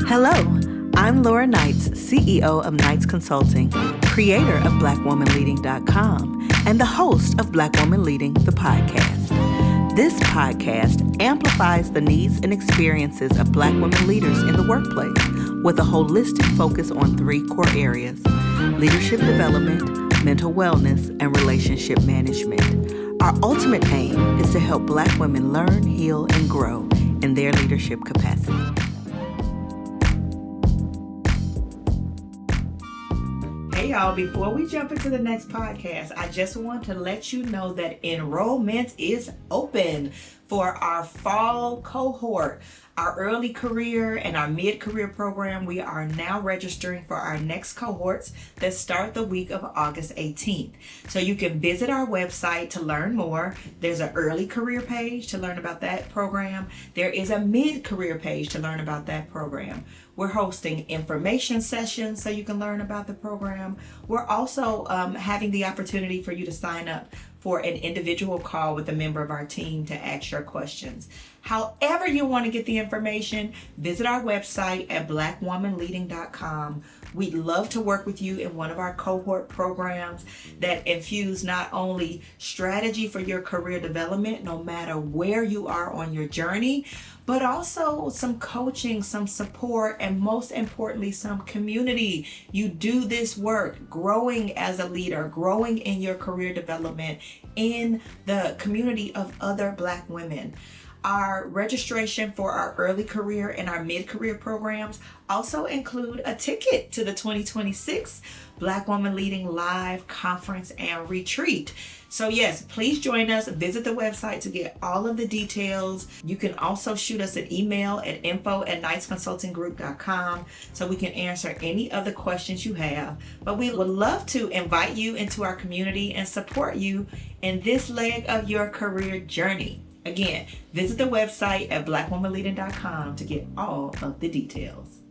Hello, I'm Laura Knights, CEO of Knights Consulting, creator of BlackWomanLeading.com, and the host of Black Woman Leading, the podcast. This podcast amplifies the needs and experiences of Black women leaders in the workplace with a holistic focus on 3 core areas: leadership development, mental wellness, and relationship management. Our ultimate aim is to help Black women learn, heal, and grow in their leadership capacity. Hey y'all, before we jump into the next podcast, I just want to let you know that enrollment is open for our fall cohort, our early career and our mid-career program. We are now registering for our next cohorts that start the week of August 18th. So you can visit our website to learn more. There's an early career page to learn about that program. There is a mid-career page to learn about that program. We're hosting information sessions so you can learn about the program. We're also having the opportunity for you to sign up for an individual call with a member of our team to ask your questions. However you want to get the information, visit our website at blackwomanleading.com. We'd love to work with you in one of our cohort programs that infuse not only strategy for your career development, no matter where you are on your journey, but also some coaching, some support, and most importantly, some community. You do this work, growing as a leader, growing in your career development in the community of other Black women. Our registration for our early career and our mid-career programs also include a ticket to the 2026 Black Woman Leading Live Conference and Retreat. So yes, please join us. Visit the website to get all of the details. You can also shoot us an email at info@knightsconsultinggroup.com so we can answer any other questions you have. But we would love to invite you into our community and support you in this leg of your career journey. Again, visit the website at blackwomanleading.com to get all of the details.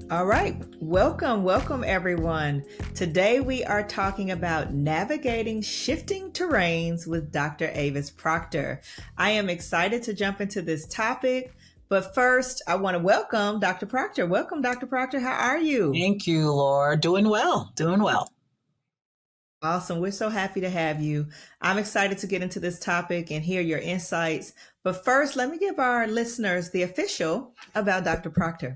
All right, welcome everyone. Today we are talking about navigating shifting terrains with Dr. Avis Proctor. I am excited to jump into this topic, but first I want to welcome Dr. Proctor. Welcome, Dr. Proctor. How are you? Thank you, Laura. Doing well. Awesome. We're so happy to have you. I'm excited to get into this topic and hear your insights. But first, let me give our listeners the official about Dr. Proctor.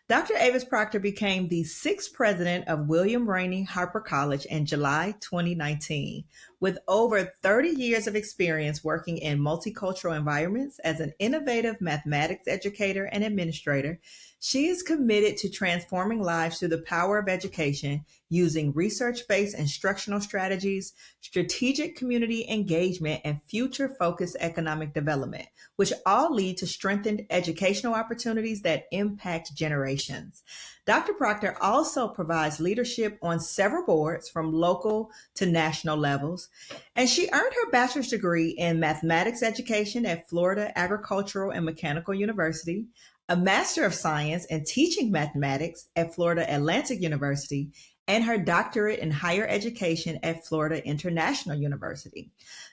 Dr. Avis Proctor became the 6th president of William Rainey Harper College in July 2019. With over 30 years of experience working in multicultural environments as an innovative mathematics educator and administrator, she is committed to transforming lives through the power of education using research-based instructional strategies, strategic community engagement, and future-focused economic development, which all lead to strengthened educational opportunities that impact generations. Dr. Proctor also provides leadership on several boards from local to national levels, and she earned her bachelor's degree in mathematics education at Florida Agricultural and Mechanical University, a Master of Science in Teaching Mathematics at Florida Atlantic University, and her doctorate in higher education at Florida International University.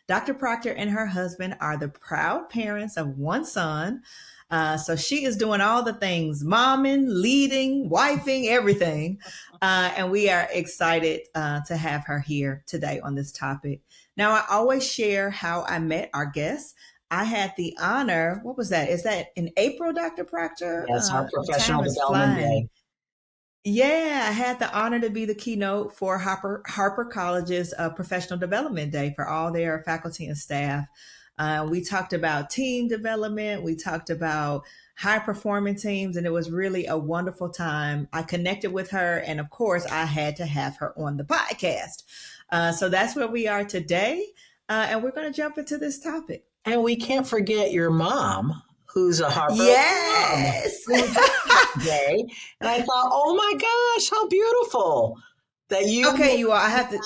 Dr. Proctor and her husband are the proud parents of 1 son. So she is doing all the things, momming, leading, wifing, everything. And we are excited to have her here today on this topic. Now, I always share how I met our guests. I had the honor, what was that? Is that in April, Dr. Proctor? Yes, our professional development day. Yeah, I had the honor to be the keynote for Harper College's Professional Development Day for all their faculty and staff. We talked about team development. We talked about high-performing teams, and it was really a wonderful time. I connected with her, and of course, I had to have her on the podcast. So that's where we are today, and we're going to jump into this topic. And we can't forget your mom, who's a Harper Yes. Day. And I thought, oh my gosh, how beautiful that you. Okay, you are. I have to.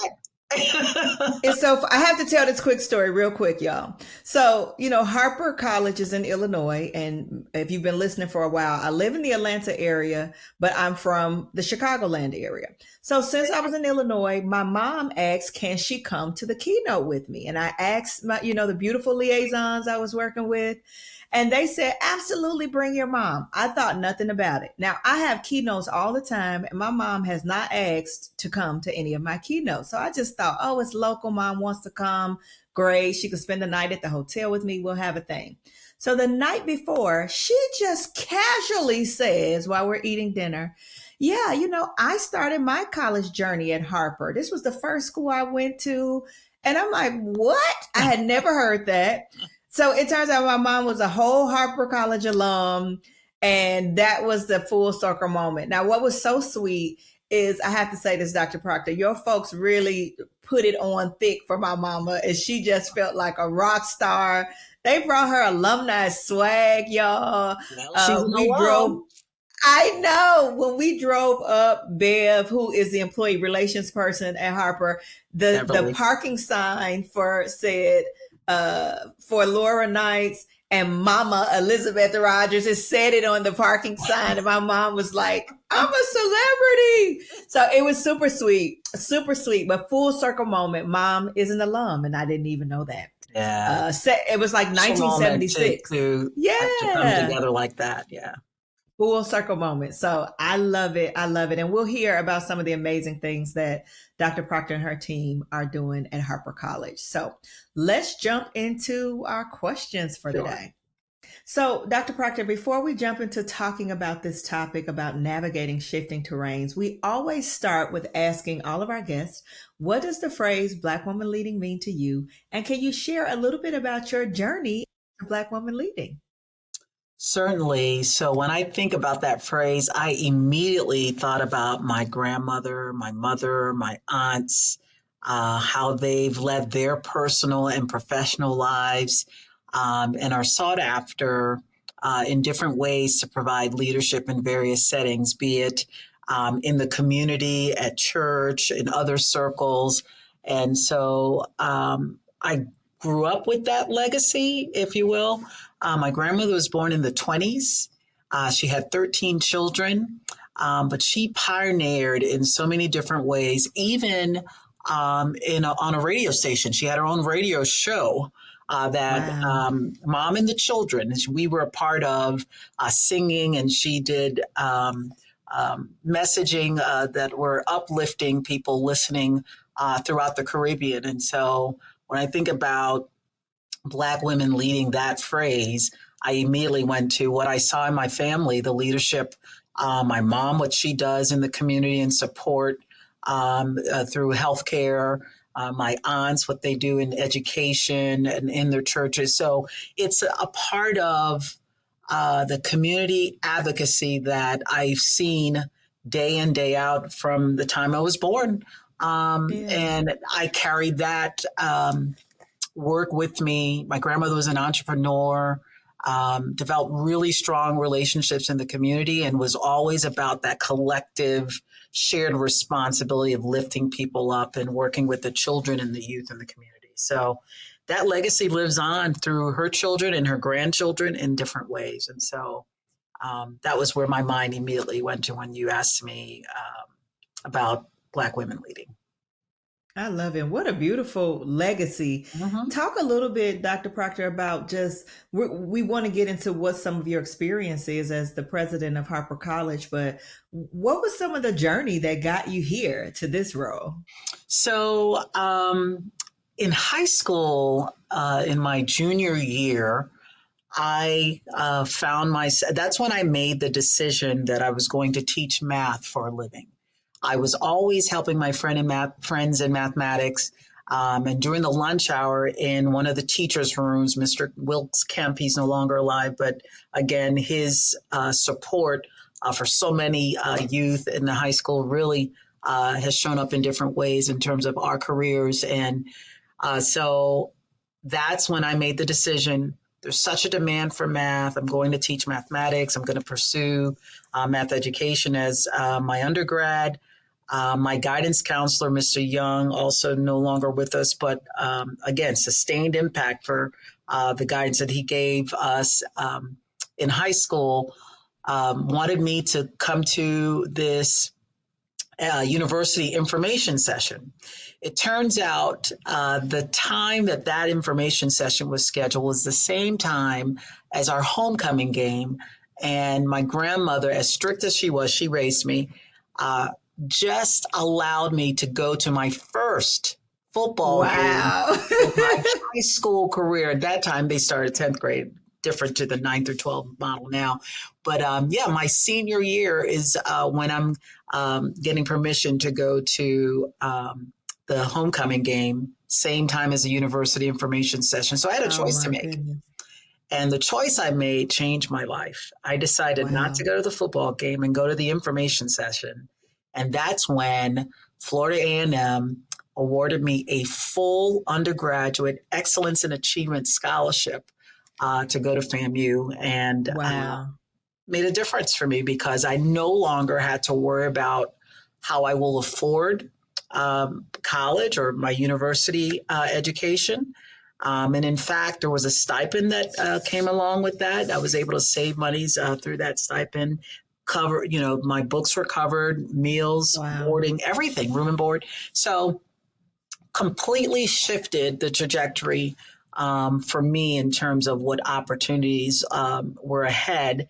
And so I have to tell this quick story real quick, y'all. So, Harper College is in Illinois. And if you've been listening for a while, I live in the Atlanta area, but I'm from the Chicagoland area. So since I was in Illinois, my mom asked, can she come to the keynote with me? And I asked the beautiful liaisons I was working with. And they said, absolutely bring your mom. I thought nothing about it. Now, I have keynotes all the time, and my mom has not asked to come to any of my keynotes. So I just thought, oh, it's local. Mom wants to come. Great. She could spend the night at the hotel with me. We'll have a thing. So the night before, she just casually says, while we're eating dinner, yeah, I started my college journey at Harper. This was the first school I went to. And I'm like, what? I had never heard that. So it turns out my mom was a whole Harper College alum, and that was the full circle moment. Now, what was so sweet is, I have to say this, Dr. Proctor, your folks really put it on thick for my mama, and she just felt like a rock star. They brought her alumni swag, y'all. Well, she's an We drove. alum. I know, when we drove up, Bev, who is the employee relations person at Harper, the Beverly. parking sign said for Laura Knights and Mama Elizabeth Rogers. It said it on the parking sign, and my mom was like, I'm a celebrity. So it was super sweet, but full circle moment. Mom is an alum, and I didn't even know that. Yeah. It was like 1976. To come together like that. Yeah. Full circle moment. So I love it. I love it. And we'll hear about some of the amazing things that Dr. Proctor and her team are doing at Harper College. So let's jump into our questions for the day. So, Dr. Proctor, before we jump into talking about this topic about navigating shifting terrains, we always start with asking all of our guests, what does the phrase Black woman leading mean to you? And can you share a little bit about your journey to Black woman leading? Certainly. So when I think about that phrase, I immediately thought about my grandmother, my mother, my aunts, how they've led their personal and professional lives, and are sought after in different ways to provide leadership in various settings, be it in the community, at church, in other circles. And so I grew up with that legacy, if you will. My grandmother was born in the 20s. She had 13 children, but she pioneered in so many different ways, even on a radio station. She had her own radio show that Wow. Mom and the Children, we were a part of, singing, and she did messaging that were uplifting people listening throughout the Caribbean. And so when I think about Black women leading that phrase, I immediately went to what I saw in my family, the leadership, my mom, what she does in the community and support through healthcare, my aunts, what they do in education and in their churches. So it's a part of the community advocacy that I've seen day in, day out from the time I was born. Yeah. And I carried that work with me. My grandmother was an entrepreneur, developed really strong relationships in the community, and was always about that collective shared responsibility of lifting people up and working with the children and the youth in the community. So that legacy lives on through her children and her grandchildren in different ways. And so that was where my mind immediately went to when you asked me about Black women leading. I love it. What a beautiful legacy. Mm-hmm. Talk a little bit, Dr. Proctor, about just, we want to get into what some of your experience is as the president of Harper College, but what was some of the journey that got you here to this role? So in high school, in my junior year, I found myself, that's when I made the decision that I was going to teach math for a living. I was always helping my friends in mathematics. And during the lunch hour in one of the teachers' rooms, Mr. Wilkes Kemp, he's no longer alive, but again, his support for so many youth in the high school really has shown up in different ways in terms of our careers. And so that's when I made the decision. There's such a demand for math. I'm going to teach mathematics. I'm going to pursue math education as my undergrad. My guidance counselor, Mr. Young, also no longer with us, but again, sustained impact for the guidance that he gave us in high school. Wanted me to come to this university information session. It turns out the time that that information session was scheduled was the same time as our homecoming game. And my grandmother, as strict as she was, she raised me, uh, just allowed me to go to my first football game Wow. in my high school career. At that time, they started 10th grade, different to the 9th through 12th model now. But yeah, my senior year is when I'm getting permission to go to the homecoming game, same time as the university information session. So I had a Oh choice to my make. goodness. And the choice I made changed my life. I decided not to Wow. go to the football game and go to the information session. And that's when Florida A&M awarded me a full undergraduate excellence in achievement scholarship to go to FAMU. And Wow. made a difference for me because I no longer had to worry about how I will afford college or my university education. And in fact, there was a stipend that came along with that. I was able to save monies through that stipend. Cover, my books were covered, meals, Wow. boarding, everything, room and board. So completely shifted the trajectory for me in terms of what opportunities were ahead.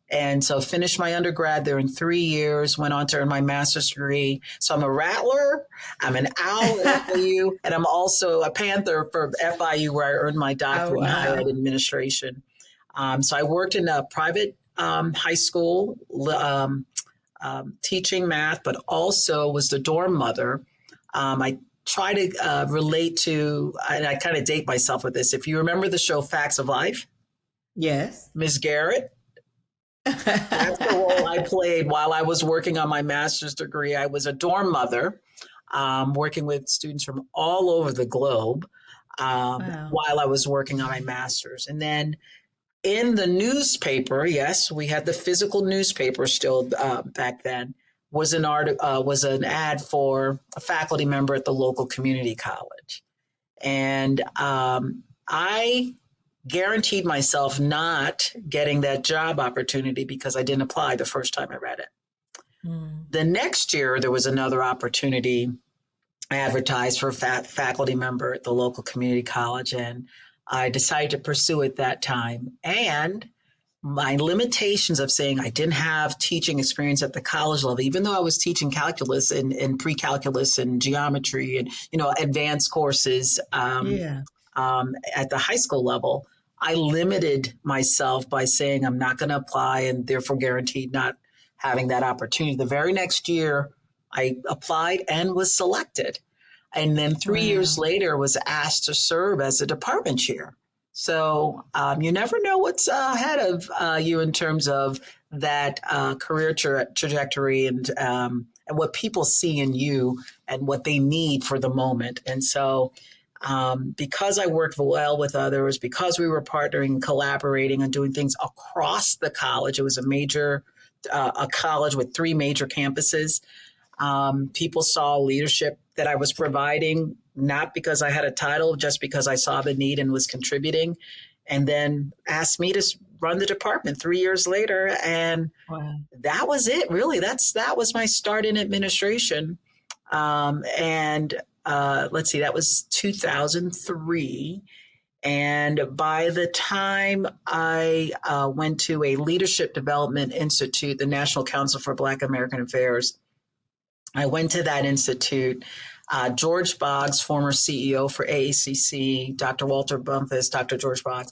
And so finished my undergrad there in 3 years, went on to earn my master's degree. So I'm a rattler, I'm an owl at FIU, and I'm also a panther for FIU where I earned my Oh doctorate in higher ed wow. administration. So I worked in a private high school teaching math, but also was the dorm mother. I try to relate to, and I kind of date myself with this. If you remember the show Facts of Life, Yes. Miss Garrett, that's the role I played while I was working on my master's degree. I was a dorm mother, working with students from all over the globe Wow. while I was working on my master's. And then in the newspaper, yes, we had the physical newspaper still back then. Was an ad for a faculty member at the local community college, and I guaranteed myself not getting that job opportunity because I didn't apply the first time I read it. Mm. The next year, there was another opportunity advertised for a faculty member at the local community college, and I decided to pursue it that time. And my limitations of saying I didn't have teaching experience at the college level, even though I was teaching calculus and pre-calculus and geometry and advanced courses Yeah. at the high school level, I limited myself by saying I'm not going to apply and therefore guaranteed not having that opportunity. The very next year, I applied and was selected. And then 3 years Wow. later, was asked to serve as a department chair. So you never know what's ahead of you in terms of that career trajectory and what people see in you and what they need for the moment. And so because I worked well with others, because we were partnering, collaborating, and doing things across the college, it was a college with three major campuses. People saw leadership that I was providing, not because I had a title, just because I saw the need and was contributing, and then asked me to run the department 3 years later. And Wow. that was it, really. That was my start in administration. And let's see, that was 2003. And by the time I went to a leadership development institute, the National Council for Black American Affairs, I went to that institute. George Boggs, former CEO for AACC, Dr. Walter Bumpus, Dr. George Boggs,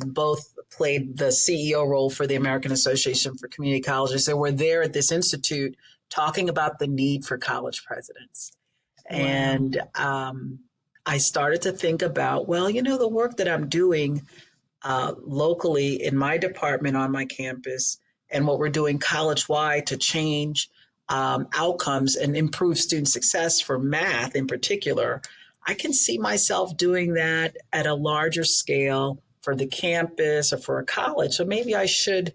both played the CEO role for the American Association for Community Colleges. They were there at this institute talking about the need for college presidents. Wow. And I started to think about, well, the work that I'm doing locally in my department on my campus and what we're doing college wide to change outcomes and improve student success for math in particular, I can see myself doing that at a larger scale for the campus or for a college. So maybe I should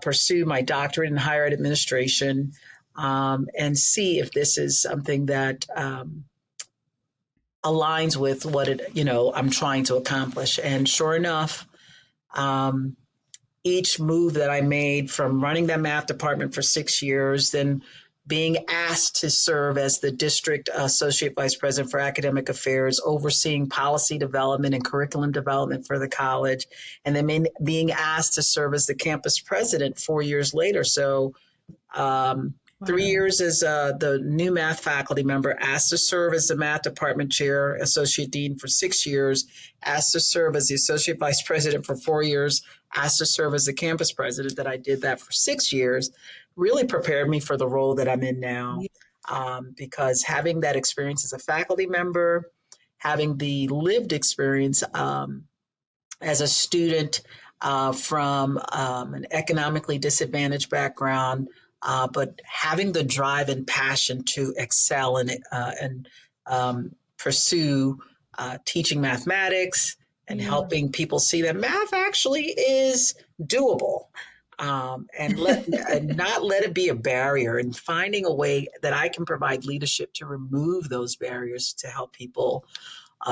pursue my doctorate in higher ed administration. and see if this is something that aligns with what I'm trying to accomplish. And sure enough, um, each move that I made, from running that math department for 6 years, then being asked to serve as the district associate vice president for academic affairs, overseeing policy development and curriculum development for the college, and then being asked to serve as the campus president 4 years later. So, um, three Wow. years as the new math faculty member, asked to serve as the math department chair, associate dean for 6 years, asked to serve as the associate vice president for 4 years, asked to serve as the campus president. That I did that for 6 years, really prepared me for the role that I'm in now. Yeah. Because having that experience as a faculty member, having the lived experience as a student from an economically disadvantaged background, but having the drive and passion to excel and pursue teaching mathematics and Yeah. helping people see that math actually is doable. And not let it be a barrier, and finding a way that I can provide leadership to remove those barriers to help people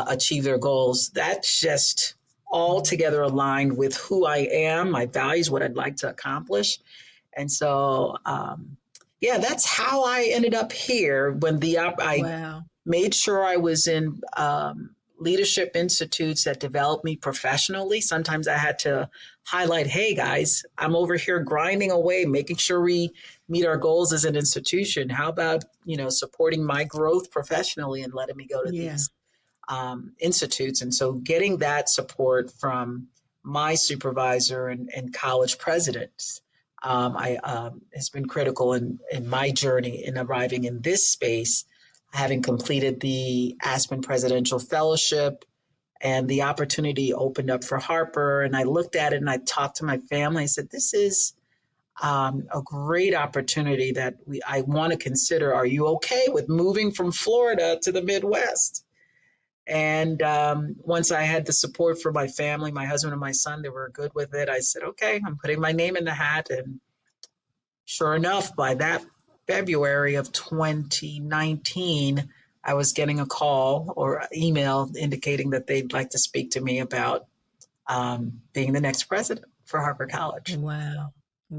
achieve their goals. That's just altogether aligned with who I am, my values, what I'd like to accomplish. And so, yeah, that's how I ended up here. I Wow. made sure I was in leadership institutes that developed me professionally. Sometimes I had to highlight, hey guys, I'm over here grinding away, making sure we meet our goals as an institution. How about, supporting my growth professionally and letting me go to Yeah. these institutes. And so getting that support from my supervisor and college presidents has been critical in my journey in arriving in this space, having completed the Aspen Presidential Fellowship, and the opportunity opened up for Harper. And I looked at it and I talked to my family. I said, this is a great opportunity that I want to consider. Are you okay with moving from Florida to the Midwest? And once I had the support from my family, my husband and my son, they were good with it. I said, okay, I'm putting my name in the hat. And sure enough, by that February of 2019, I was getting a call or email indicating that they'd like to speak to me about being the next president for Harper College. Wow.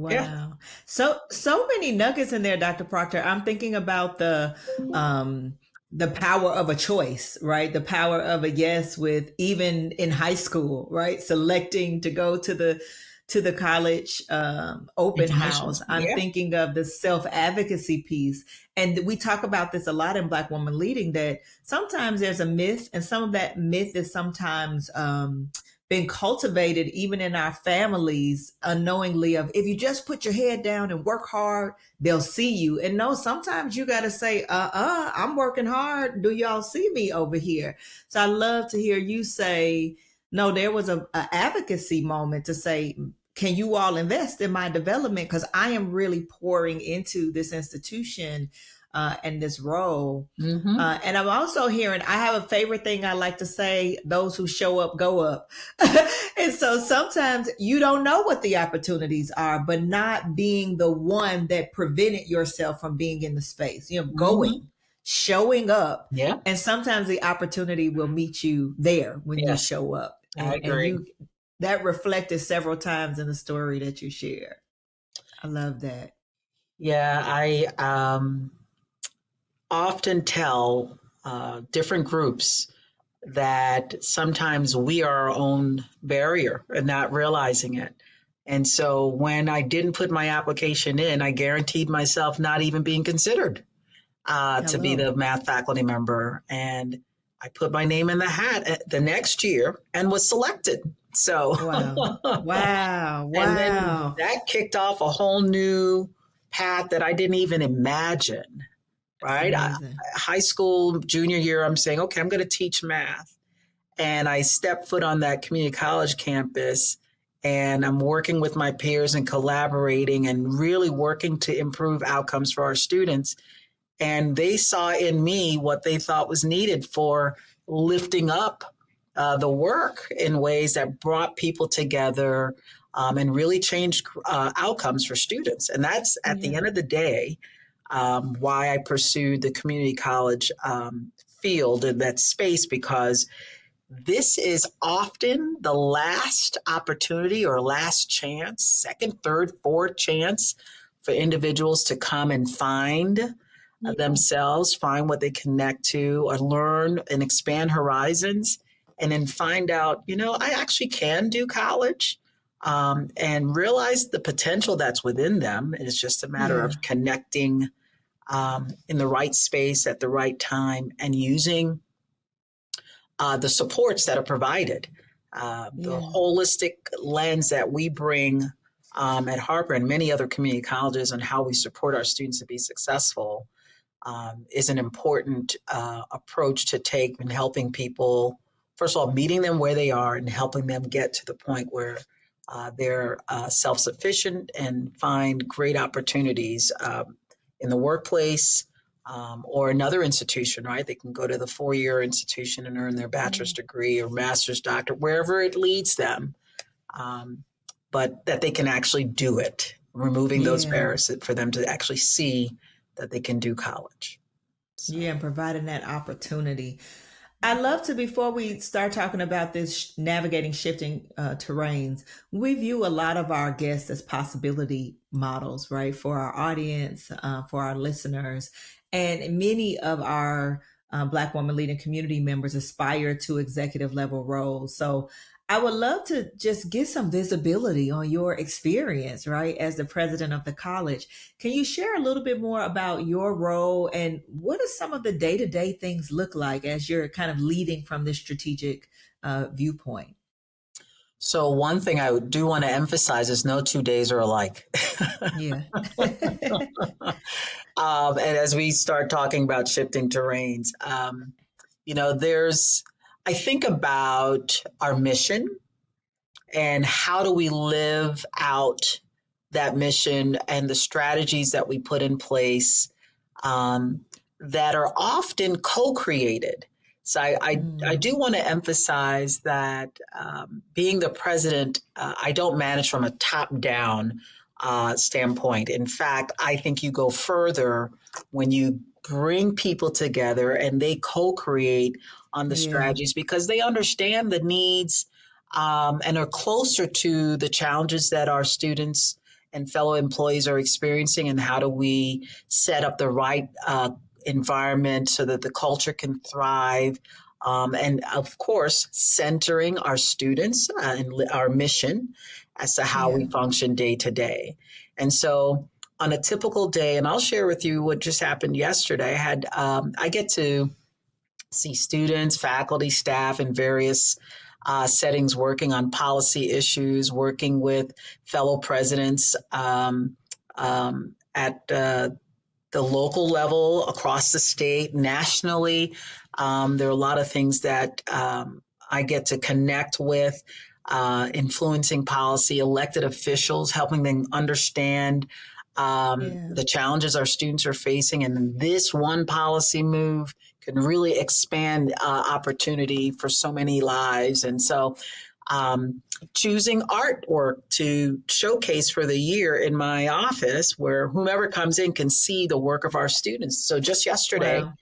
Yeah. Wow. So many nuggets in there, Dr. Proctor. I'm thinking about the power of a choice, right? The power of a yes with even in high school, right? Selecting to go to the college open Information. house. I'm Yeah. thinking of the self-advocacy piece. And we talk about this a lot in Black Woman Leading, that sometimes there's a myth, and some of that myth is sometimes been cultivated even in our families unknowingly, of if you just put your head down and work hard, they'll see you. And no, sometimes you got to say, I'm working hard. Do y'all see me over here? So I love to hear you say, no, there was a advocacy moment to say, can you all invest in my development? Because I am really pouring into this institution and this role. Mm-hmm. And I'm also hearing, I have a favorite thing I like to say, those who show up, go up. And so sometimes you don't know what the opportunities are, but not being the one that prevented yourself from being in the space, Mm-hmm. going, showing up. Yeah. And sometimes the opportunity will meet you there when you Yes, show up. I And agree. you, that reflected several times in the story that you shared. I love that. Yeah, I often tell different groups that sometimes we are our own barrier and not realizing it. And so when I didn't put my application in, I guaranteed myself not even being considered to be Hello. the math faculty member. And I put my name in the hat the next year and was selected. So, Wow. Wow. and then Wow. that kicked off a whole new path that I didn't even imagine, It's right? amazing. High school, junior year, I'm saying, okay, I'm going to teach math. And I stepped foot on that community college campus, and I'm working with my peers and collaborating and really working to improve outcomes for our students. And they saw in me what they thought was needed for lifting up the work in ways that brought people together and really changed outcomes for students. And that's at the Yeah. end of the day, why I pursued the community college field in that space, because this is often the last opportunity or last chance, second, third, fourth chance for individuals to come and find Yeah. themselves, find what they connect to, or learn and expand horizons, and then find out, I actually can do college, and realize the potential that's within them. And it's just a matter Yeah. of connecting in the right space at the right time and using the supports that are provided, the Yeah. holistic lens that we bring at Harper and many other community colleges on how we support our students to be successful is an important approach to take in helping people, first of all, meeting them where they are and helping them get to the point where they're self-sufficient and find great opportunities in the workplace, or another institution, right? They can go to the four-year institution and earn their bachelor's Yeah. degree or master's doctorate, wherever it leads them, um, but that they can actually do it, removing those Yeah. barriers for them to actually see that they can do college. So. Yeah. And providing that opportunity. I love to, before we start talking about this navigating shifting terrains, we view a lot of our guests as possibility models, right? For our audience, for our listeners. And many of our Black women leading community members aspire to executive level roles. So I would love to just get some visibility on your experience, right? As the president of the college. Can you share a little bit more about your role and what do some of the day-to-day things look like as you're kind of leading from this strategic viewpoint? So one thing I do want to emphasize is no 2 days are alike. Yeah. And as we start talking about shifting terrains, there's, I think about our mission and how do we live out that mission and the strategies that we put in place um, that are often co-created. So I Mm, do want to emphasize that being the president, I don't manage from a top-down standpoint. In fact, I think you go further when you bring people together and they co-create on the yeah. strategies because they understand the needs and are closer to the challenges that our students and fellow employees are experiencing, and how do we set up the right environment so that the culture can thrive. And of course, centering our students and our mission as to how we Yeah. function day to day. And so, on a typical day, and I'll share with you what just happened yesterday. I get to see students, faculty, staff in various settings working on policy issues, working with fellow presidents at the local level, across the state, nationally. There are a lot of things that I get to connect with, influencing policy, elected officials, helping them understand Yeah. the challenges our students are facing. And this one policy move can really expand opportunity for so many lives. And so, choosing artwork to showcase for the year in my office where whomever comes in can see the work of our students. So just yesterday, Wow.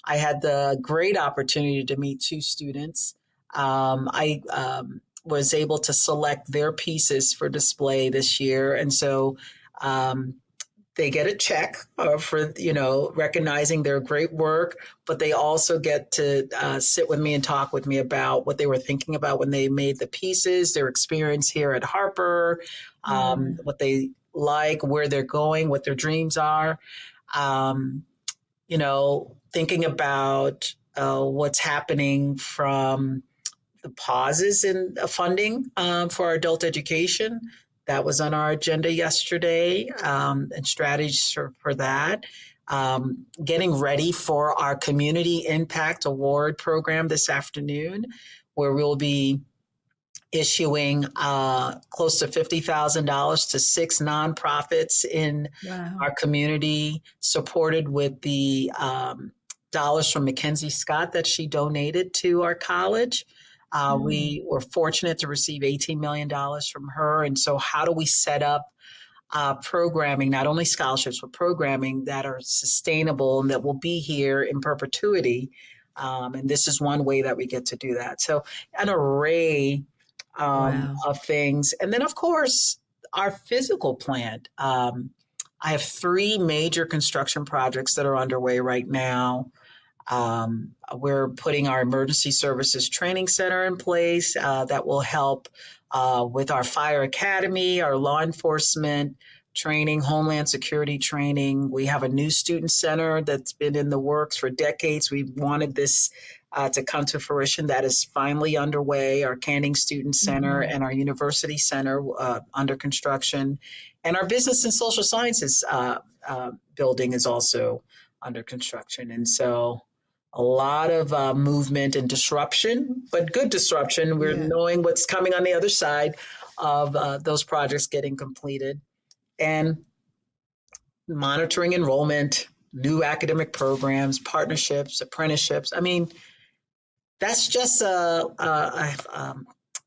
I had the great opportunity to meet two students. I was able to select their pieces for display this year. And so um, they get a check for recognizing their great work, but they also get to sit with me and talk with me about what they were thinking about when they made the pieces, their experience here at Harper, Yeah. what they like, where they're going, what their dreams are. Um, Thinking about what's happening from the pauses in funding for our adult education. That was on our agenda yesterday, and strategies for that. Getting ready for our Community Impact Award program this afternoon, where we'll be issuing close to $50,000 to six nonprofits in Wow. our community, supported with the dollars from Mackenzie Scott that she donated to our college. Mm, We were fortunate to receive $18 million from her. And so, how do we set up programming, not only scholarships, but programming that are sustainable and that will be here in perpetuity. And this is one way that we get to do that. So, an array Wow. of things. And then, of course, our physical plant. I have three major construction projects that are underway right now. We're putting our emergency services training center in place that will help with our fire academy, our law enforcement training, homeland security training. We have a new student center that's been in the works for decades. We wanted this to come to fruition. That is finally underway. Our Canning Student Center Hmm. and our University Center under construction. And our Business and Social Sciences building is also under construction. And so a lot of movement and disruption, but good disruption. We're Yeah. knowing what's coming on the other side of those projects getting completed and monitoring enrollment, new academic programs, partnerships, apprenticeships. I mean, that's just a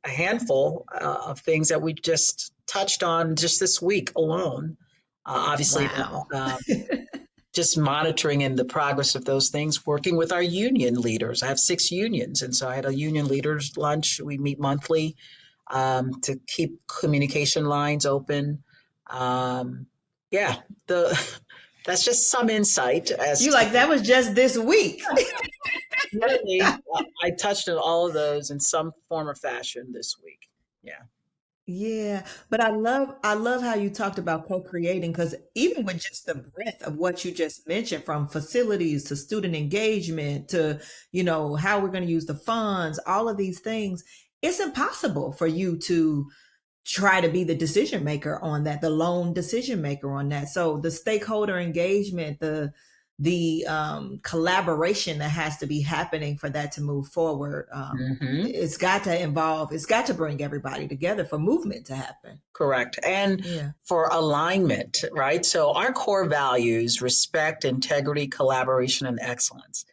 handful of things that we just touched on just this week alone. Obviously, Wow. just monitoring and the progress of those things, working with our union leaders. I have 6 unions, and so I had a union leaders lunch. We meet monthly to keep communication lines open. Um, yeah, the that's just some insight as You to like that was just this week. really I touched on all of those in some form or fashion this week. Yeah. Yeah, but I love how you talked about co-creating because even with just the breadth of what you just mentioned, from facilities to student engagement to, how we're going to use the funds, all of these things, it's impossible for you to try to be the decision maker on that, the lone decision maker on that. So the stakeholder engagement, the collaboration that has to be happening for that to move forward, Hmm. it's got to bring everybody together for movement to happen. Correct. And Yeah, for alignment, right? So our core values, respect, integrity, collaboration, and excellence.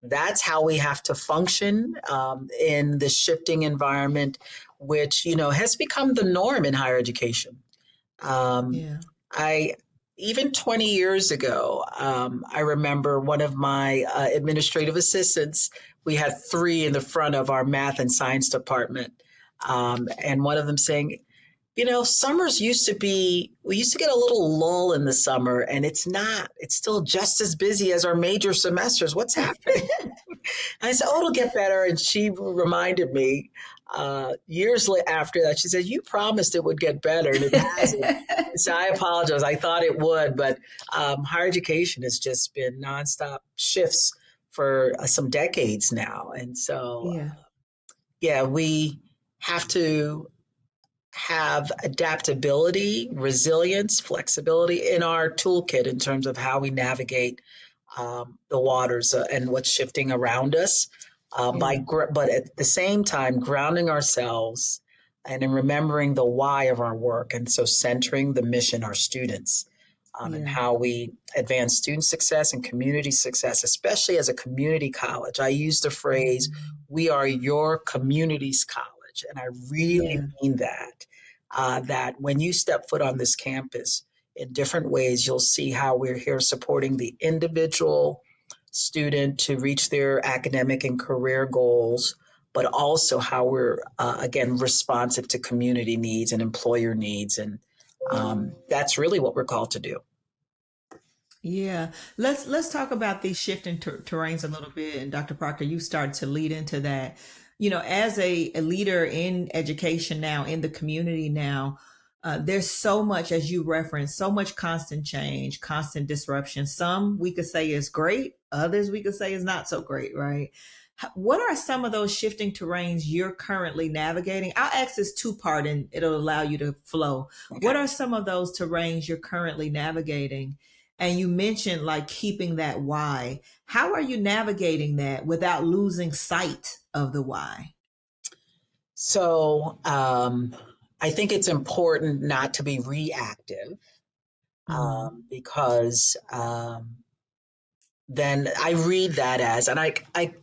That's how we have to function in the shifting environment, which, has become the norm in higher education. Um, yeah. I even 20 years ago, I remember one of my administrative assistants. We had 3 in the front of our math and science department, and one of them saying, summers used to be, we used to get a little lull in the summer, and it's not. It's still just as busy as our major semesters. What's happening? And I said, oh, it'll get better. And she reminded me years after that, she said, you promised it would get better, and it hasn't. So I apologize. I thought it would, but higher education has just been nonstop shifts for some decades now. And so, Yeah, yeah, we have to have adaptability, resilience, flexibility in our toolkit in terms of how we navigate the waters and what's shifting around us. yeah, But at the same time, grounding ourselves and in remembering the why of our work, and so centering the mission, our students, and yeah. how we advance student success and community success, especially as a community college. I use the phrase, "We are your community's college," and I really Yeah, mean that. That when you step foot on this campus, in different ways, you'll see how we're here supporting the individual student to reach their academic and career goals, but also how we're, again, responsive to community needs and employer needs. And that's really what we're called to do. yeah. Let's talk about these shifting terrains a little bit. And Dr. Proctor, you started to lead into that. As a leader in education now, in the community now, there's so much, as you referenced, so much constant change, constant disruption. Some we could say is great, others we could say is not so great, right? What are some of those shifting terrains you're currently navigating? I'll ask this two-part and it'll allow you to flow. Okay. What are some of those terrains you're currently navigating? And you mentioned like keeping that why. How are you navigating that without losing sight of the why? So I think it's important not to be reactive Mm, because then I read that as, and I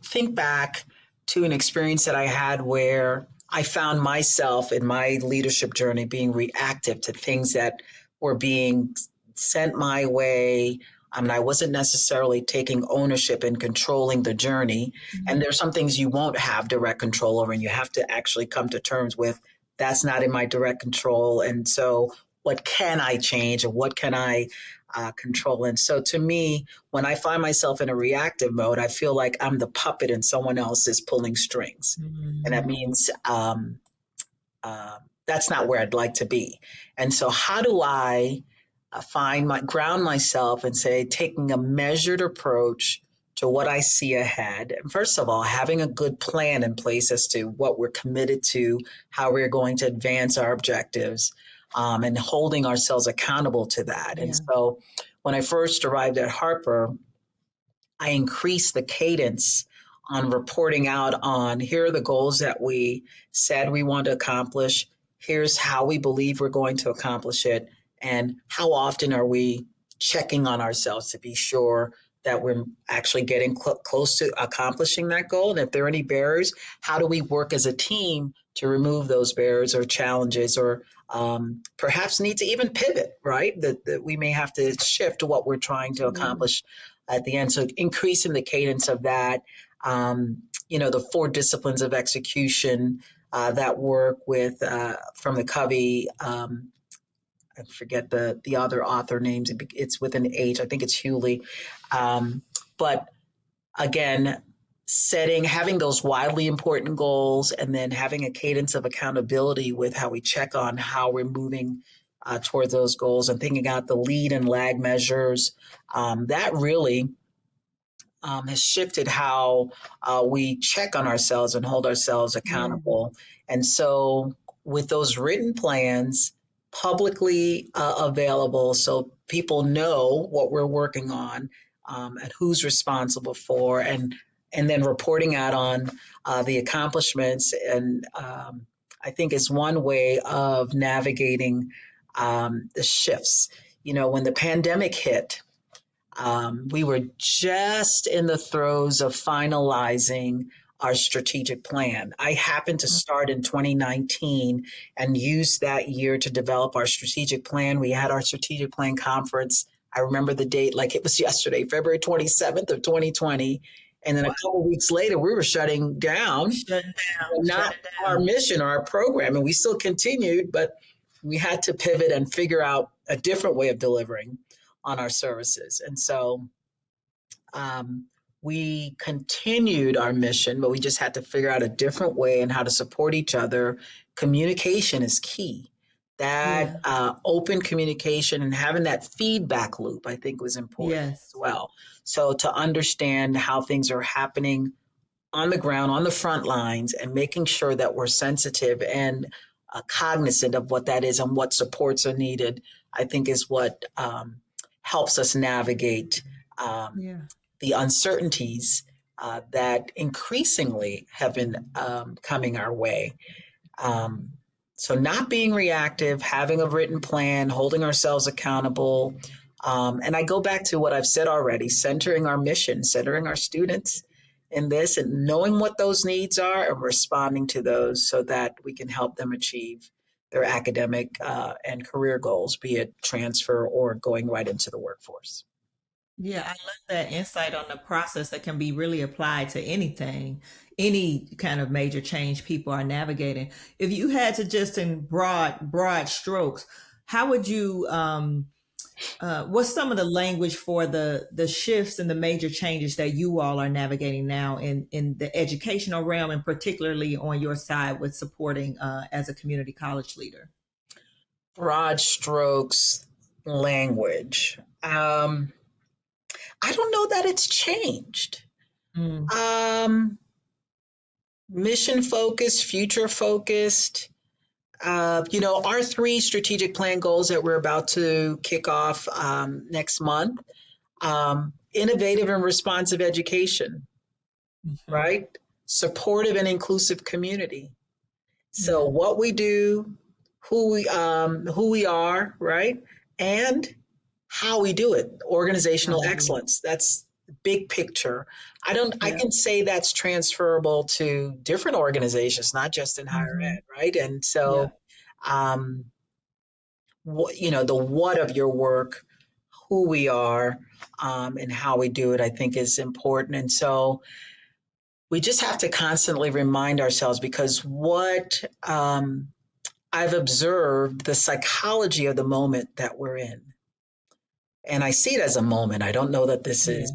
think back to an experience that I had where I found myself in my leadership journey being reactive to things that were being sent my way. I mean, I wasn't necessarily taking ownership and controlling the journey. And Mhm. there's some things you won't have direct control over, and you have to actually come to terms with that's not in my direct control. And so, what can I change and what can I control? And so, to me, when I find myself in a reactive mode, I feel like I'm the puppet and someone else is pulling strings. And that Mhm. means that's not where I'd like to be. And so, how do I ground myself and say, taking a measured approach to what I see ahead? And first of all, having a good plan in place as to what we're committed to, how we're going to advance our objectives, and holding ourselves accountable to that. And Yeah. so, when I first arrived at Harper, I increased the cadence on reporting out on here are the goals that we said we want to accomplish. Here's how we believe we're going to accomplish it. And how often are we checking on ourselves to be sure that we're actually getting close to accomplishing that goal? And if there are any barriers, how do we work as a team to remove those barriers or challenges or perhaps need to even pivot, right? That we may have to shift what we're trying to Absolutely. accomplish at the end. So increasing the cadence of that, the four disciplines of execution that work with from the Covey. I forget the other author names. It's with an H. I think it's Hewley. But again, having those wildly important goals, and then having a cadence of accountability with how we check on how we're moving towards those goals, and thinking out the lead and lag measures. That really has shifted how we check on ourselves and hold ourselves Yeah. accountable. And so, with those written plans publicly available, so people know what we're working on and who's responsible for, and then reporting out on the accomplishments, and I think is one way of navigating the shifts. When the pandemic hit, we were just in the throes of finalizing our strategic plan. I happened to start in 2019 and used that year to develop our strategic plan. We had our strategic plan conference. I remember the date like it was yesterday, February 27th of 2020. And then a Wow. couple of weeks later, we were shutting down, Shutting down. not Shutting our down. mission or our program. And we still continued, but we had to pivot and figure out a different way of delivering on our services. And so um, we continued our mission, but we just had to figure out a different way and how to support each other. Communication is key. That Yeah. open communication and having that feedback loop, I think, was important as Yes. well. So to understand how things are happening on the ground, on the front lines, and making sure that we're sensitive and cognizant of what that is and what supports are needed, I think is what helps us navigate Yeah. the uncertainties that increasingly have been coming our way. Um, so, not being reactive, having a written plan, holding ourselves accountable. And I go back to what I've said already, centering our mission, centering our students in this, and knowing what those needs are and responding to those so that we can help them achieve their academic and career goals, be it transfer or going right into the workforce. Yeah, I love that insight on the process that can be really applied to anything, any kind of major change people are navigating. If you had to just in broad strokes, how would you what's some of the language for the shifts and the major changes that you all are navigating now in the educational realm, and particularly on your side with supporting as a community college leader? Broad strokes language. I don't know that it's changed. Mm, Um, Mission focused, future focused. Our three strategic plan goals that we're about to kick off next month: innovative and responsive education, mhm. right? Supportive and inclusive community. So Yeah, what we do, who we are, right, and how we do it. how Organizational we do it. excellence. That's the big picture. I don't. I Yeah. can say that's transferable to different organizations, not just in higher Hmm. ed, right? And Yeah. so, um, the what of your work, who we are, and how we do it, I think is important. And so we just have to constantly remind ourselves, because what I've observed the psychology of the moment that we're in. And I see it as a moment. I don't know that this Yeah. is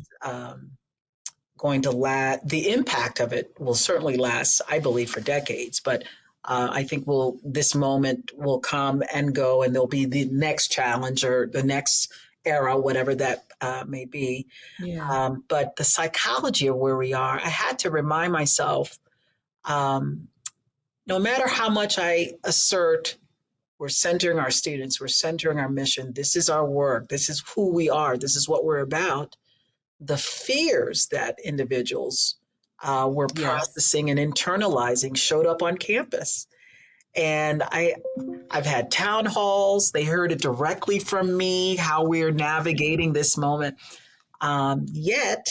going to last. The impact of it will certainly last, I believe, for decades. But I think this moment will come and go, and there'll be the next challenge or the next era, whatever that may be. Yeah. But the psychology of where we are, I had to remind myself, um, no matter how much I assert, we're centering our students, we're centering our mission, this is our work, this is who we are, this is what we're about. The fears that individuals were Yes. processing and internalizing showed up on campus. And I've had town halls. They heard it directly from me, how we're navigating this moment. Yet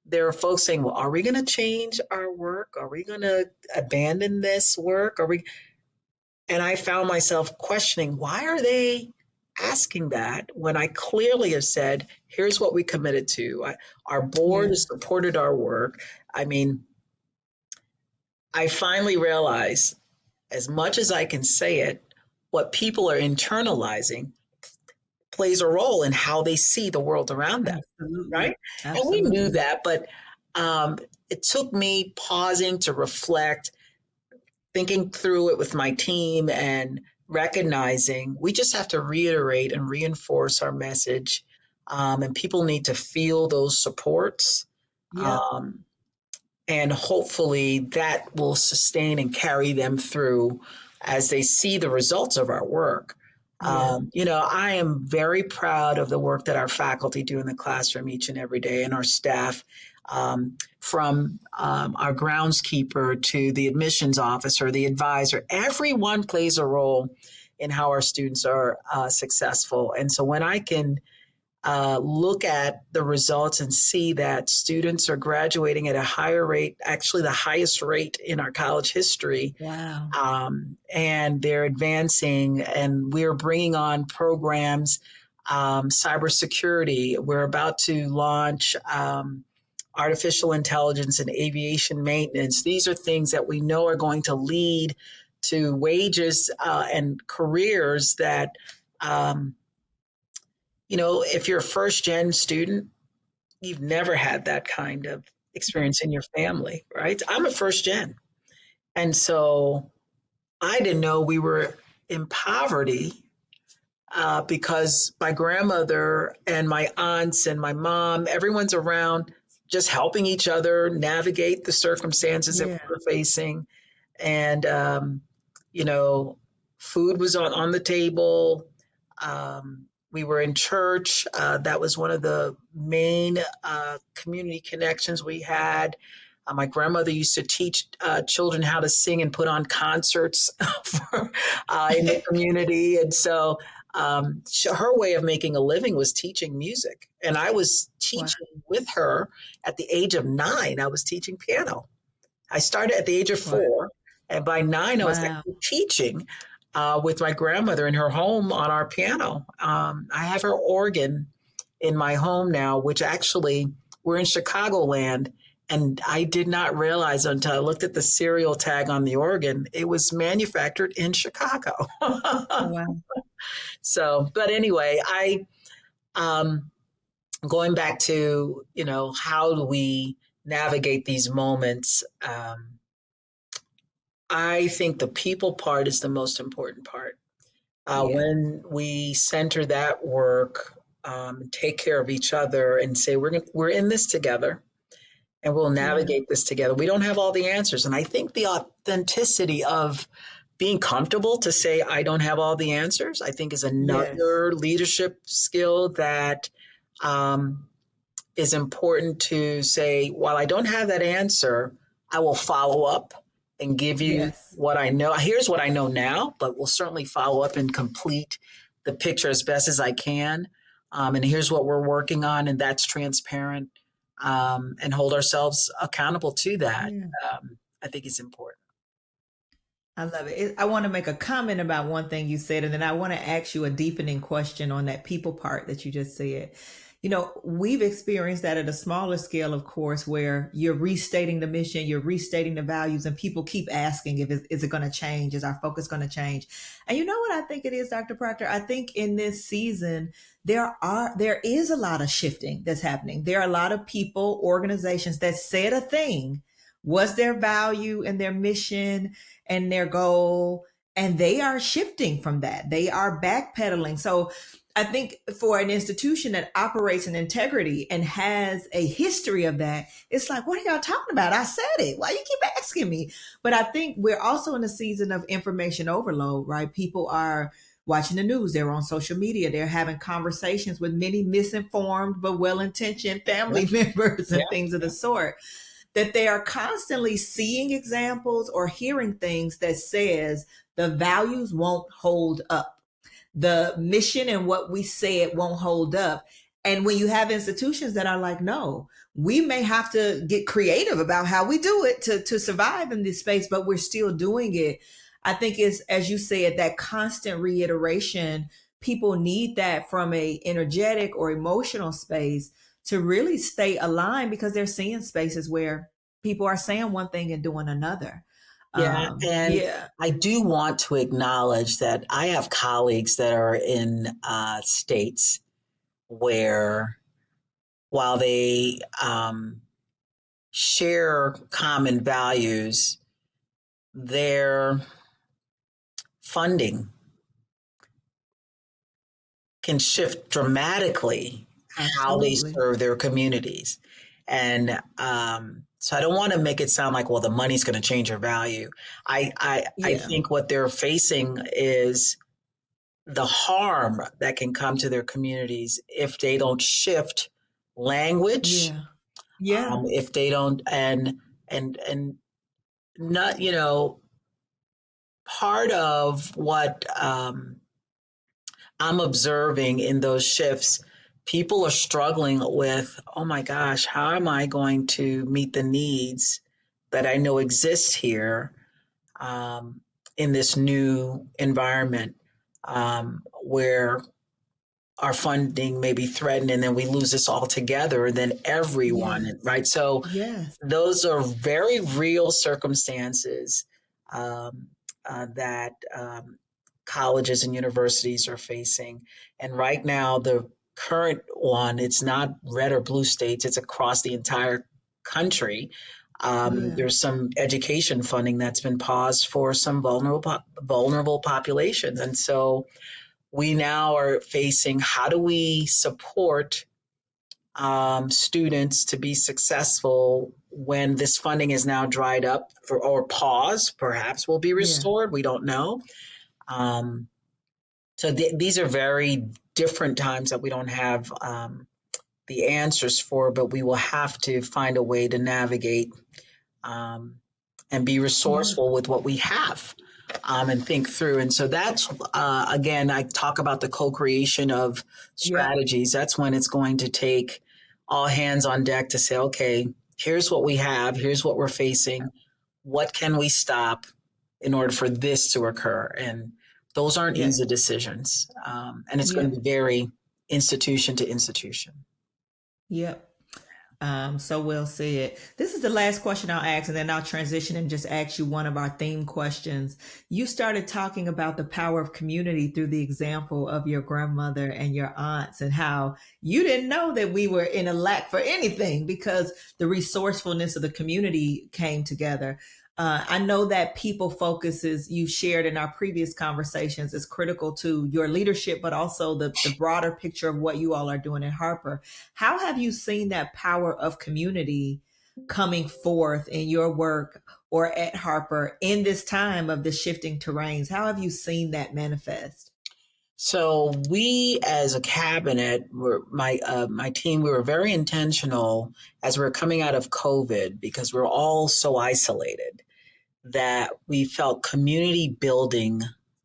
there are folks saying, well, are we going to change our work? Are we going to abandon this work? Are we? And I found myself questioning, why are they asking that when I clearly have said, here's what we committed to. Our board Yeah. has supported our work. I mean, I finally realized, as much as I can say it, what people are internalizing plays a role in how they see the world around them, Absolutely. right? And we knew Absolutely. that, but it took me pausing to reflect, thinking through it with my team, and recognizing we just have to reiterate and reinforce our message. And people need to feel those supports. Yep. Um, and hopefully that will sustain and carry them through as they see the results of our work. Yeah. I am very proud of the work that our faculty do in the classroom each and every day, and our staff, from our groundskeeper to the admissions officer, the advisor. Everyone plays a role in how our students are successful. And so when I can look at the results and see that students are graduating at a higher rate, actually the highest rate in our college history, Wow. and they're advancing, and we're bringing on programs, cybersecurity. We're about to launch artificial intelligence and aviation maintenance. These are things that we know are going to lead to wages and careers that um, if you're a first gen student, you've never had that kind of experience in your family, right? I'm a first gen. And so I didn't know we were in poverty because my grandmother and my aunts and my mom, everyone's around just helping each other navigate the circumstances that Yeah. we were facing. And, you know, food was on the table. We were in church. That was one of the main community connections we had. My grandmother used to teach children how to sing and put on concerts for, in the community. And so her way of making a living was teaching music. And I was Wow. teaching with her at the age of 9. I was teaching piano. I started at the age of Wow. 4, and by 9, I was Wow. actually teaching with my grandmother in her home on our piano. I have her organ in my home now, which actually we're in Chicagoland, and I did not realize until I looked at the serial tag on the organ, it was manufactured in Chicago. Wow. So, but anyway, um, going back to, how do we navigate these moments? I think the people part is the most important part. Yeah. When we center that work, take care of each other, and say we're in this together, and we'll Yeah. navigate this together. We don't have all the answers, and I think the authenticity of being comfortable to say I don't have all the answers, I think is Yes. another leadership skill that um, is important to say, while I don't have that answer, I will follow up and give you Yes. what I know. Here's what I know now, but we'll certainly follow up and complete the picture as best as I can. And here's what we're working on, and that's transparent, and hold ourselves accountable to that. Yeah. I think is important. I love it. I want to make a comment about one thing you said, and then I want to ask you a deepening question on that people part that you just said. You know, we've experienced that at a smaller scale, of course, where you're restating the mission, you're restating the values, and people keep asking if is it going to change? Is our focus going to change? And you know what I think it is, Dr. Proctor? I think in this season, there is a lot of shifting that's happening. There are a lot of people, organizations that said a thing was their value and their mission and their goal, and they are shifting from that. They are backpedaling. So I think for an institution that operates in integrity and has a history of that, it's like, what are y'all talking about? I said it. Why you keep asking me? But I think we're also in a season of information overload, right? People are watching the news, they're on social media, they're having conversations with many misinformed but well-intentioned family Yeah, members and yeah, things of the sort, that they are constantly seeing examples or hearing things that says the values won't hold up, the mission and what we said won't hold up. And when you have institutions that are like, no, we may have to get creative about how we do it to survive in this space, but we're still doing it. I think it's, as you said, that constant reiteration. People need that from a energetic or emotional space to really stay aligned, because they're seeing spaces where people are saying one thing and doing another. yeah. And Yeah, I do want to acknowledge that I have colleagues that are in states where, while they share common values, their funding can shift dramatically how they absolutely. serve their communities. And so I don't want to make it sound like, well, the money's going to change your value. I Yeah, think what they're facing is the harm that can come to their communities if they don't shift language, yeah, yeah, if they don't, and not, part of what I'm observing in those shifts, people are struggling with, oh my gosh, how am I going to meet the needs that I know exist here, um, in this new environment, where our funding may be threatened and then we lose this altogether, and then everyone, yes, right? So yes, those are very real circumstances, um, that colleges and universities are facing. And right now, the current one, it's not red or blue states, it's across the entire country. yeah, There's some education funding that's been paused for some vulnerable populations. And so we now are facing, how do we support students to be successful when this funding is now dried up, or paused, perhaps will be yeah, restored. We don't know. Um, so these are very different times that we don't have the answers for, but we will have to find a way to navigate, um, and be yeah, resourceful with what we have, and think through. And so that's, again, I talk about the co creation of yep, strategies. That's when it's going to take all hands on deck to say, okay, here's what we have, here's what we're facing. What can we stop in order for this to occur? And those aren't yeah, easy decisions. And it's going yeah, to vary institution to institution. yep. So well said. This is the last question I'll ask, and then I'll transition and just ask you one of our theme questions. You started talking about the power of community through the example of your grandmother and your aunts, and how you didn't know that we were in a lack for anything because the resourcefulness of the community came together. I know that people focuses you shared in our previous conversations is critical to your leadership, but also the broader picture of what you all are doing at Harper. How have you seen that power of community coming forth in your work or at Harper in this time of the shifting terrains? How have you seen that manifest? So we, as a cabinet, my team, we were very intentional as we were coming out of COVID, because we we're all so isolated, that we felt community building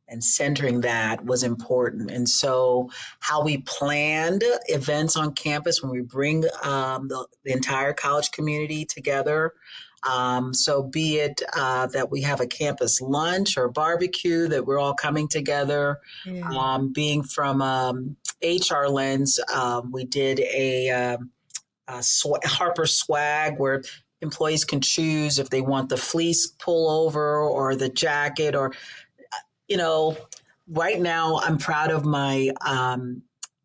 and centering that was important. And so, how we planned events on campus when we bring the entire college community together, So be it that we have a campus lunch or barbecue, that we're all coming together. Yeah. Being from HR lens, we did a Harper swag where employees can choose if they want the fleece pullover or the jacket, or you know, right now I'm proud of my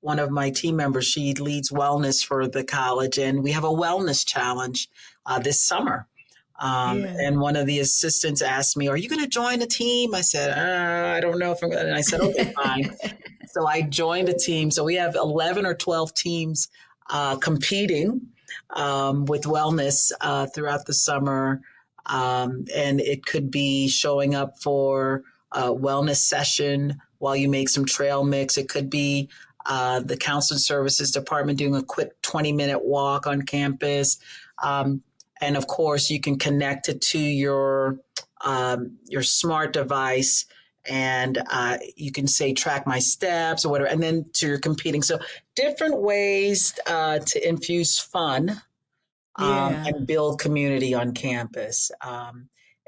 one of my team members. She leads wellness for the college, and we have a wellness challenge this summer. Yeah. And one of the assistants asked me, "Are you going to join a team?" I said, "I don't know if I'm going." And I said, "Okay, fine." So I joined a team. So we have 11 or 12 teams competing with wellness throughout the summer. And it could be showing up for a wellness session while you make some trail mix. It could be the counseling services department doing a quick 20-minute walk on campus. Um, and of course, you can connect it to your smart device, and you can say track my steps or whatever, and then to your competing. So different ways to infuse fun Yeah. and build community on campus.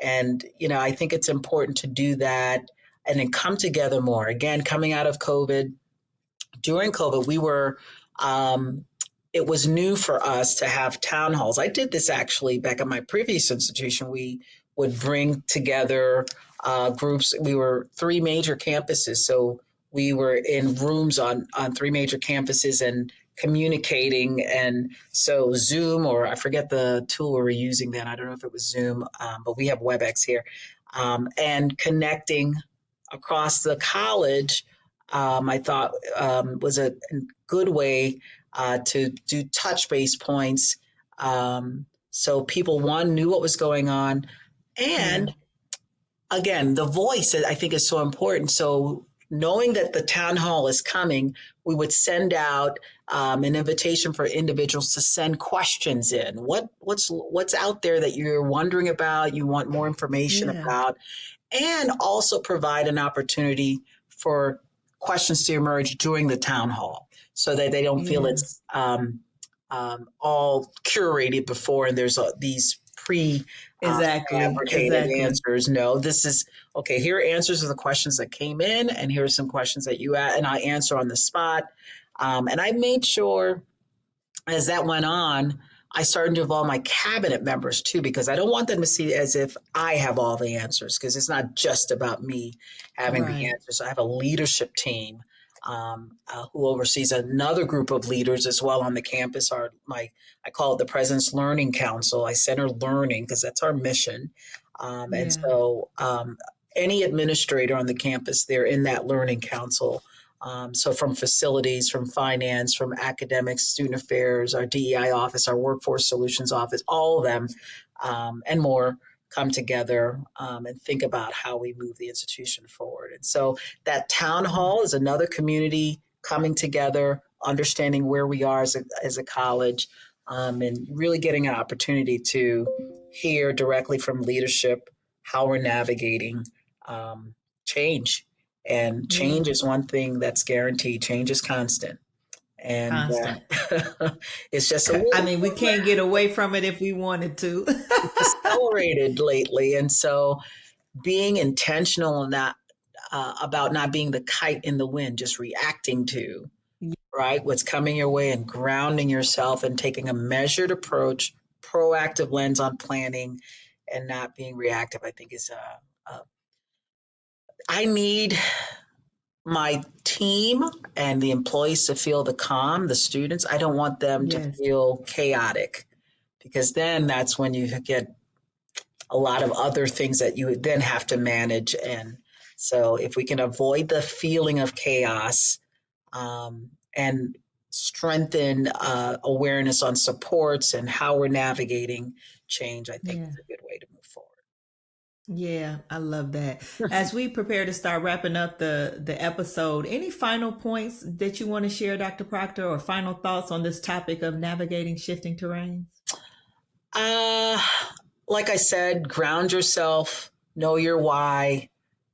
And I think it's important to do that and then come together more. Again, coming out of COVID, during COVID, um, it was new for us to have town halls. I did this actually back at my previous institution. We would bring together groups. We were three major campuses. So we were in rooms on three major campuses and communicating. And so Zoom, or I forget the tool we were using then. I don't know if it was Zoom, but we have WebEx here. And connecting across the college, I thought was a good way to do touch base points. So people, one, knew what was going on. Yeah. And again, the voice, I think, is so important. So knowing that the town hall is coming, we would send out an invitation for individuals to send questions in. What's out there that you're wondering about, you want more information Yeah. about, and also provide an opportunity for questions to emerge during the town hall so that they don't feel Yeah. it's all curated before and there's these pre Exactly. fabricated Exactly. answers. No, this is okay. Here are answers to the questions that came in, and here are some questions that you asked, and I answer on the spot. And I made sure as that went on, I started to involve my cabinet members too, because I don't want them to see it as if I have all the answers, because it's not just about me having the Right. answers. I have a leadership team who oversees another group of leaders as well on the campus. I call it the President's Learning Council. I center learning because that's our mission. And Yeah. so any administrator on the campus, they're in that learning council. So from facilities, from finance, from academics, student affairs, our DEI office, our workforce solutions office, all of them and more come together and think about how we move the institution forward. And so that town Yeah. hall is another community coming together, understanding where we are as a college, and really getting an opportunity to hear directly from leadership how we're navigating change. And Yeah. change is one thing that's guaranteed. Change is constant. And Constant. it's just a I little mean, we can't get away from it if we wanted to. accelerated lately. And so being intentional and not about not being the kite in the wind, just reacting to, right, what's coming your way and grounding yourself and taking a measured approach, proactive lens on planning and not being reactive, I think is I need my team and the employees to feel the calm, the students. I don't want them to Yes. feel chaotic, because then that's when you get a lot of other things that you then have to manage. And so if we can avoid the feeling of chaos and strengthen awareness on supports and how we're navigating change, I think Yeah. is a good way to move forward. Yeah, I love that. As we prepare to start wrapping up the episode, any final points that you want to share, Dr. Proctor, or final thoughts on this topic of navigating shifting terrains? Uh, like I said, ground yourself, know your why,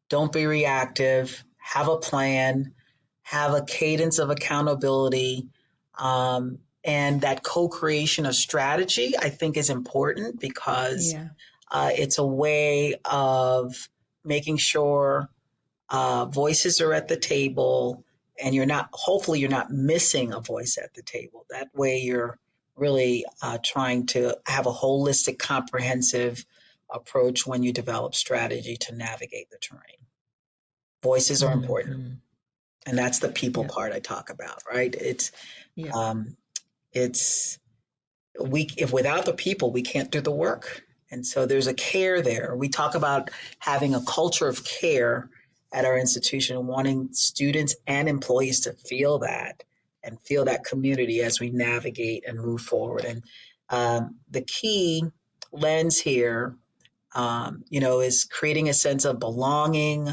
don't be reactive, have a plan, have a cadence of accountability, And that co-creation of strategy, I think, is important because Yeah. it's a way of making sure voices are at the table, and hopefully you're not missing a voice at the table. That way you're really trying to have a holistic, comprehensive approach when you develop strategy to navigate the terrain. Voices are important, Mm-hmm. and that's the people Yep. part I talk about, right? Yep. Um, it's we if without the people we can't do the work, and so there's a care there. We talk about having a culture of care at our institution, wanting students and employees to feel that and feel that community as we navigate and move forward. And the key lens here, is creating a sense of belonging,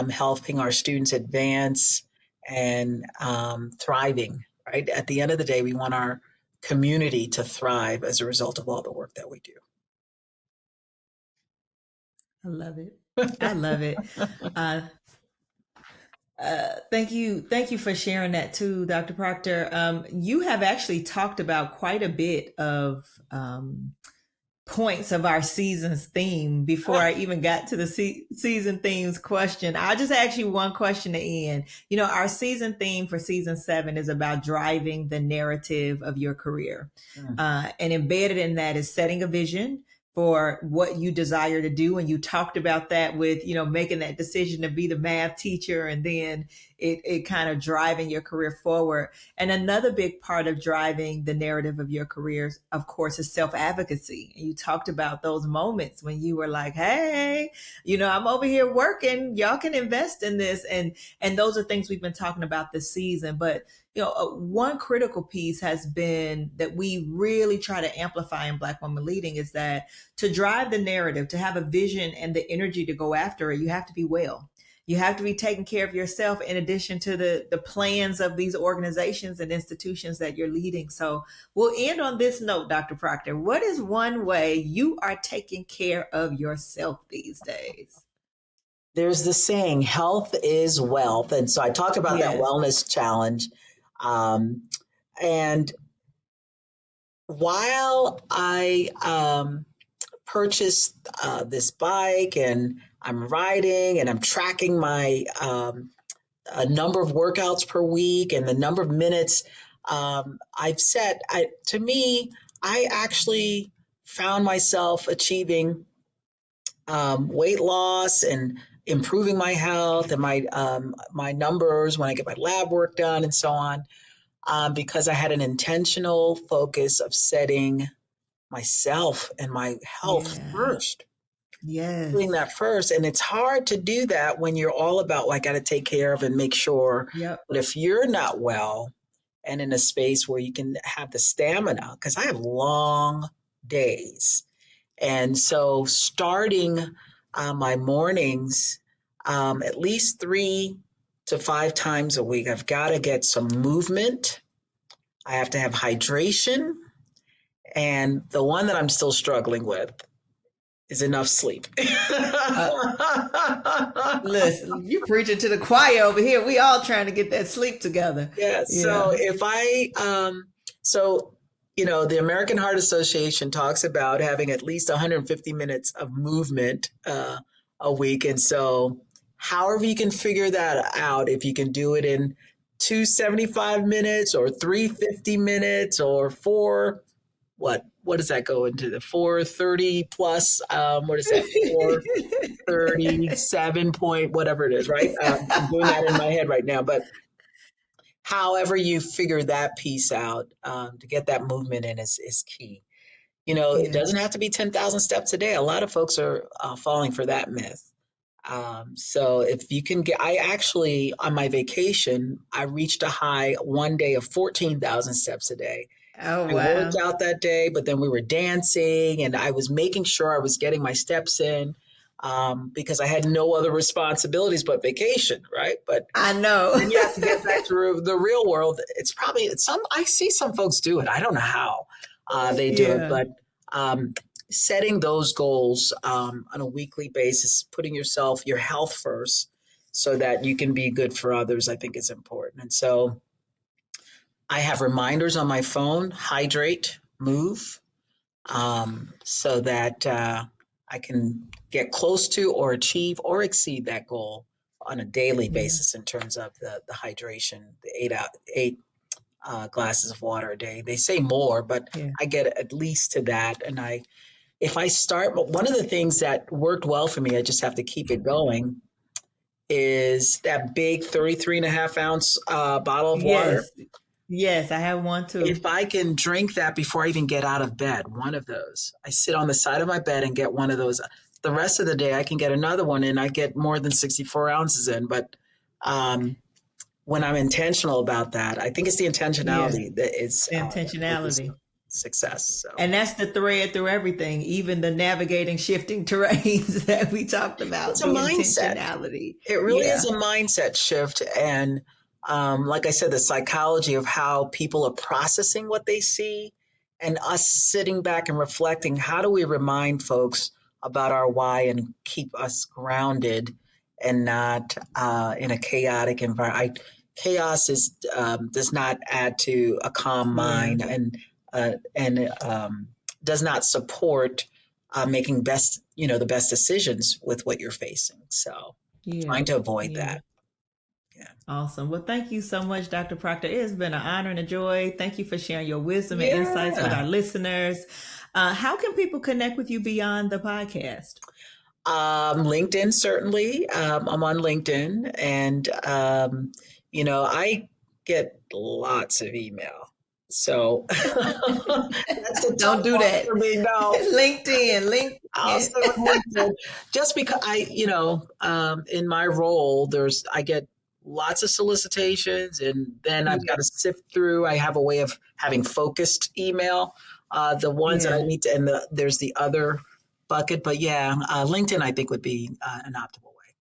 helping our students advance and thriving, right? At the end of the day, we want our community to thrive as a result of all the work that we do. I love it. I love it. Uh, thank you for sharing that too, Dr. Proctor. You have actually talked about quite a bit of points of our season's theme before I even got to the season themes question. I'll just ask you one question to end. You know, our season theme for season 7 is about driving the narrative of your career. Mm. And embedded in that is setting a vision for what you desire to do. And you talked about that with, making that decision to be the math teacher and then it kind of driving your career forward. And another big part of driving the narrative of your careers, of course, is self-advocacy. And you talked about those moments when you were like, hey, I'm over here working. Y'all can invest in this. And those are things we've been talking about this season. But one critical piece has been that we really try to amplify in Black Women Leading is that to drive the narrative, to have a vision and the energy to go after it, you have to be well. You have to be taking care of yourself in addition to the plans of these organizations and institutions that you're leading. So we'll end on this note, Dr. Proctor. What is one way you are taking care of yourself these days? There's the saying, health is wealth. And so I talked about that Yes. wellness challenge. Um, and while I purchased this bike and I'm riding and I'm tracking my a number of workouts per week and the number of minutes I've set, to me, I actually found myself achieving weight loss and improving my health and my numbers when I get my lab work done and so on, because I had an intentional focus of setting myself and my health Yeah. first, putting Yes. that first. And it's hard to do that when you're all about, like, got to take care of and make sure. Yep. But if you're not well and in a space where you can have the stamina, because I have long days. And so starting my mornings at least 3 to 5 times a week, I've got to get some movement. I have to have hydration. And the one that I'm still struggling with is enough sleep. Uh, Listen, you preaching to the choir over here. We all trying to get that sleep together. Yeah. So Yeah. if I, so, the American Heart Association talks about having at least 150 minutes of movement a week. And so, however you can figure that out, if you can do it in 275 minutes or 350 minutes or what does that go into the 430 plus? What is that? 437 point, whatever it is, right? I'm doing that in my head right now, but however you figure that piece out, to get that movement in is key. It Yeah. doesn't have to be 10,000 steps a day. A lot of folks are falling for that myth. So if you can I actually, on my vacation, I reached a high one day of 14,000 steps a day. Oh I worked wow. out that day, but then we were dancing and I was making sure I was getting my steps in, because I had no other responsibilities but vacation, right? But I know. then you have to get back to the real world. I see some folks do it. I don't know how they do it, Yeah. but setting those goals on a weekly basis, putting your health first so that you can be good for others, I think is important. And so I have reminders on my phone, hydrate, move, so that I can get close to or achieve or exceed that goal on a daily Yeah. basis in terms of the hydration, the eight glasses of water a day. They say more, but Yeah. I get at least to that. And if I start, one of the things that worked well for me, I just have to keep it going, is that big 33.5 ounce bottle of water. Yes. Yes, I have one too. If I can drink that before I even get out of bed, one of those, I sit on the side of my bed and get one of those. The rest of the day, I can get another one and I get more than 64 ounces in. But um, when I'm intentional about that, I think it's the Yeah. intentionality that is Intentionality. success. So And that's the thread through everything, even the navigating shifting terrains that we talked it's about, a the mindset. intentionality. It really is Yeah. a mindset shift. And like I said, the psychology of how people are processing what they see and us sitting back and reflecting, how do we remind folks about our why and keep us grounded and not in a chaotic environment? Chaos does not add to a calm Yeah. mind and does not support making the best decisions with what you're facing. So Yeah. trying to avoid Yeah. that. Yeah. Awesome. Well, thank you so much, Dr. Proctor. It has been an honor and a joy. Thank you for sharing your wisdom and insights with Yeah. our listeners. How can people connect with you beyond the podcast? LinkedIn, certainly. I'm on LinkedIn and, I get lots of email. So that's the tough Don't do part that. for me. No, LinkedIn, I'll LinkedIn. stay with LinkedIn just because in my role, I get lots of solicitations and then I've got Yeah. to sift through. I have a way of having focused email, the ones that I Yeah. need to, and there's the other bucket. But yeah, LinkedIn, I think would be an optimal way.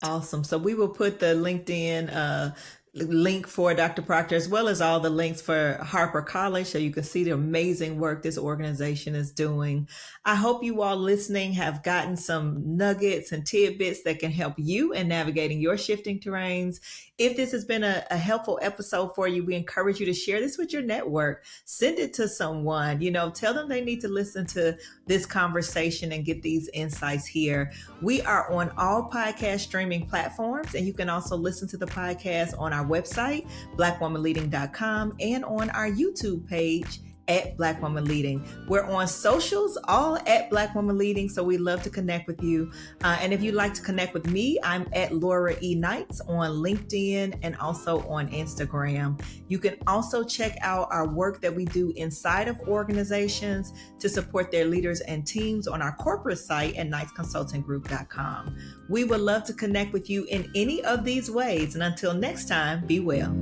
Awesome. So we will put the LinkedIn link for Dr. Proctor as well as all the links for Harper College so you can see the amazing work this organization is doing. I hope you all listening have gotten some nuggets and tidbits that can help you in navigating your shifting terrains. If this has been a helpful episode for you, we encourage you to share this with your network. Send it to someone, tell them they need to listen to this conversation and get these insights here. We are on all podcast streaming platforms, and you can also listen to the podcast on our website, blackwomanleading.com, and on our YouTube page at Black Woman Leading. We're on socials, all at Black Woman Leading, so we love to connect with you. And if you'd like to connect with me, I'm at Laura E. Knights on LinkedIn and also on Instagram. You can also check out our work that we do inside of organizations to support their leaders and teams on our corporate site at knightsconsultinggroup.com. We would love to connect with you in any of these ways. And until next time, be well.